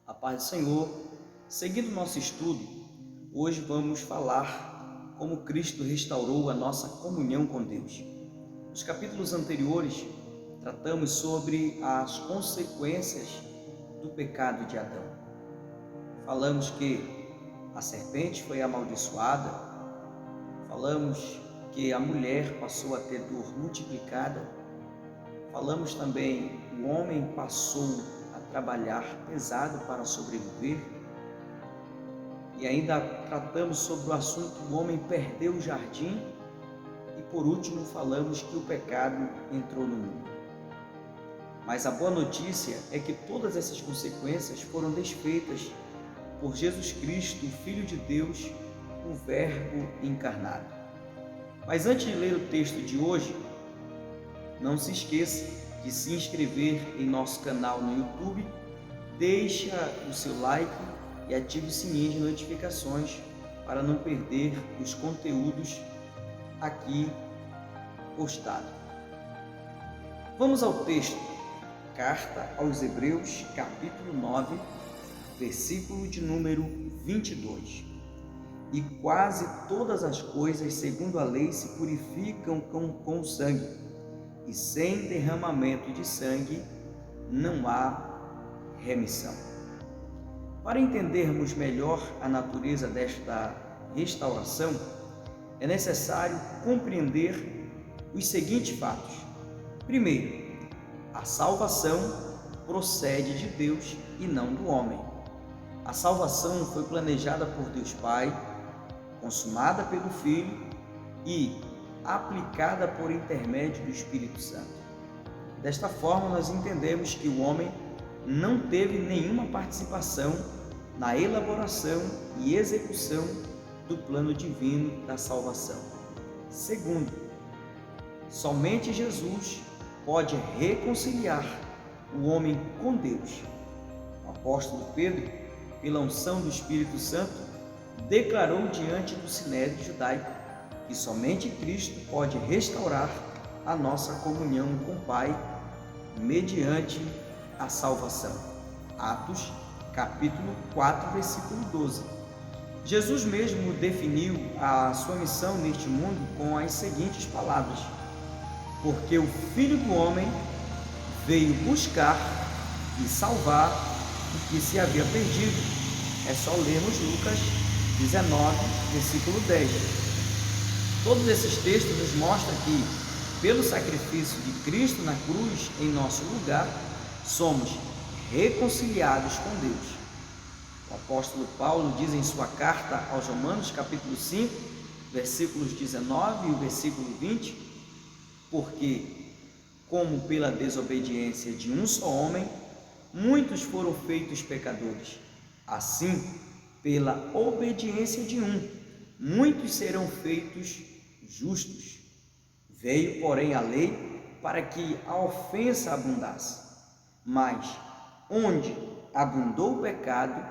A paz do Senhor. Seguindo o nosso estudo, hoje vamos falar como Cristo restaurou a nossa comunhão com Deus. Nos capítulos anteriores, tratamos sobre as consequências do pecado de Adão. Falamos que a serpente foi amaldiçoada, falamos que a mulher passou a ter dor multiplicada, falamos também que o homem passou a trabalhar pesado para sobreviver, e ainda tratamos sobre o assunto que o homem perdeu o jardim, e por último falamos que o pecado entrou no mundo. Mas a boa notícia é que todas essas consequências foram desfeitas por Jesus Cristo, Filho de Deus, o Verbo encarnado. Mas antes de ler o texto de hoje, não se esqueça de se inscrever em nosso canal no YouTube, deixa o seu like e ative o sininho de notificações para não perder os conteúdos aqui postados. Vamos ao texto. Carta aos Hebreus, capítulo 9, versículo de número 22. E quase todas as coisas, segundo a lei, se purificam com sangue, e sem derramamento de sangue não há remissão. Para entendermos melhor a natureza desta restauração, é necessário compreender os seguintes fatos. Primeiro, a salvação procede de Deus e não do homem. A salvação foi planejada por Deus Pai, consumada pelo Filho e aplicada por intermédio do Espírito Santo. Desta forma, nós entendemos que o homem não teve nenhuma participação na elaboração e execução do plano divino da salvação. Segundo, somente Jesus pode reconciliar o homem com Deus. O apóstolo Pedro, pela unção do Espírito Santo, declarou diante do sinédrio judaico que somente Cristo pode restaurar a nossa comunhão com o Pai mediante a salvação. Atos, capítulo 4, versículo 12. Jesus mesmo definiu a sua missão neste mundo com as seguintes palavras: porque o Filho do Homem veio buscar e salvar o que se havia perdido. É só lermos Lucas 19, versículo 10. Todos esses textos nos mostram que, pelo sacrifício de Cristo na cruz em nosso lugar, somos reconciliados com Deus. O apóstolo Paulo diz em sua carta aos Romanos, capítulo 5, versículos 19 e o versículo 20, porque, como pela desobediência de um só homem, muitos foram feitos pecadores, assim, pela obediência de um, muitos serão feitos justos. Veio, porém, a lei para que a ofensa abundasse, mas onde abundou o pecado,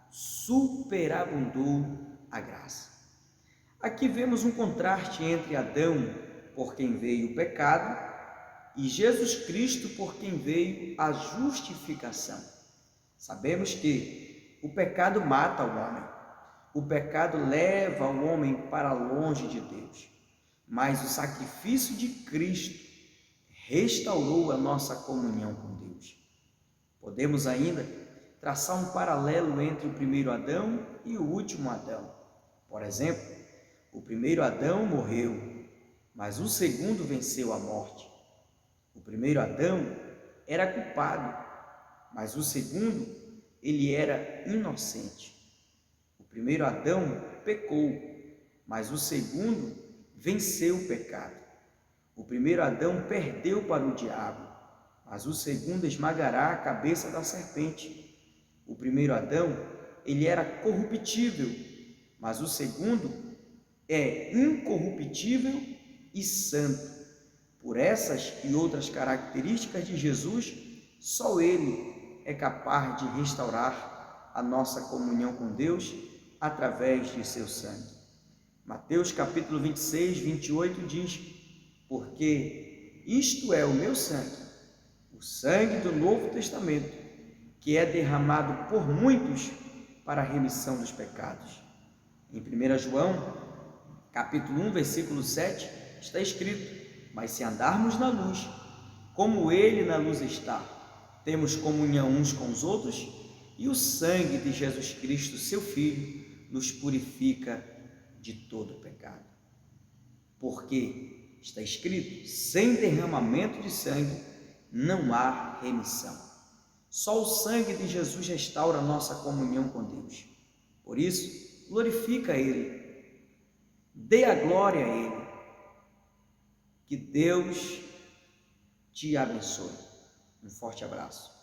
superabundou a graça. Aqui vemos um contraste entre Adão, por quem veio o pecado, e Jesus Cristo, por quem veio a justificação. Sabemos que o pecado mata o homem, o pecado leva o homem para longe de Deus, mas o sacrifício de Cristo restaurou a nossa comunhão com Deus. Podemos ainda traçar um paralelo entre o primeiro Adão e o último Adão. Por exemplo, o primeiro Adão morreu, mas o segundo venceu a morte. O primeiro Adão era culpado, mas o segundo, ele era inocente. O primeiro Adão pecou, mas o segundo venceu o pecado. O primeiro Adão perdeu para o diabo, mas o segundo esmagará a cabeça da serpente. O primeiro Adão, ele era corruptível, mas o segundo é incorruptível e santo. Por essas e outras características de Jesus, só Ele é capaz de restaurar a nossa comunhão com Deus através de seu sangue. Mateus capítulo 26, 28 diz: porque isto é o meu sangue, o sangue do Novo Testamento, que é derramado por muitos para a remissão dos pecados. Em 1 João, capítulo 1, versículo 7, está escrito: mas se andarmos na luz, como Ele na luz está, temos comunhão uns com os outros, e o sangue de Jesus Cristo, seu Filho, nos purifica de todo pecado. Porque está escrito: sem derramamento de sangue não há remissão. Só o sangue de Jesus restaura a nossa comunhão com Deus. Por isso, glorifica a Ele, dê a glória a Ele. Que Deus te abençoe. Um forte abraço.